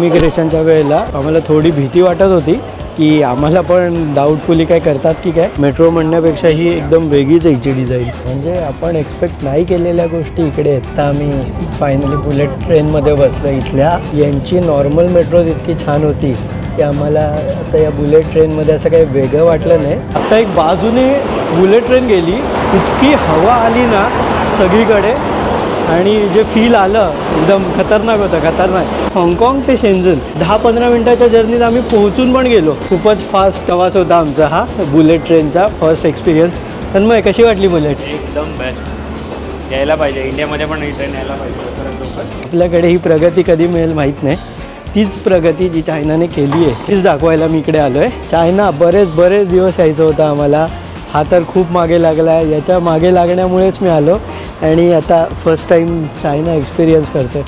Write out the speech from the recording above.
इमिग्रेशनच्या वेळेला आम्हाला थोडी भीती वाटत होती की आम्हाला पण डाऊटफुली काय करतात की काय. मेट्रो म्हणण्यापेक्षा ही एकदम वेगळीच यायची डिझाईन, म्हणजे आपण एक्सपेक्ट नाही केलेल्या गोष्टी इकडे आहेत. तर आम्ही फायनली बुलेट ट्रेनमध्ये बसलो. इथल्या यांची नॉर्मल मेट्रो इतकी छान होती की आम्हाला आता या बुलेट ट्रेनमध्ये असं काही वेगळं वाटलं नाही. आता एक बाजूने बुलेट ट्रेन गेली, इतकी हवा आली ना सगळीकडे आणि जे फील आलं एकदम खतरनाक होतं, खतरनाक. हाँगकाँग ते शेंझन 10-15 मिनटाच्या जर्नीत आम्ही पोहोचून पण गेलो. खूपच फास्ट प्रवास होता आमचा हा बुलेट ट्रेनचा फर्स्ट एक्सपिरियन्स. तन्मय, कशी वाटली बुलेट? एकदम बेस्ट. यायला पाहिजे, इंडियामध्ये पण ही ट्रेन यायला पाहिजे लवकरात. आपल्याकडे ही प्रगती कधी मिळेल माहीत नाही. तीच प्रगती जी चायनाने केली आहे तीच दाखवायला मी इकडे आलो आहे. चायना बरेच दिवस यायचं होतं आम्हाला. हा तर खूप मागे लागला आहे. याच्या मागे लागण्यामुळेच मी आलो आणि आता फर्स्ट टाईम चायना एक्सपिरियन्स करतो.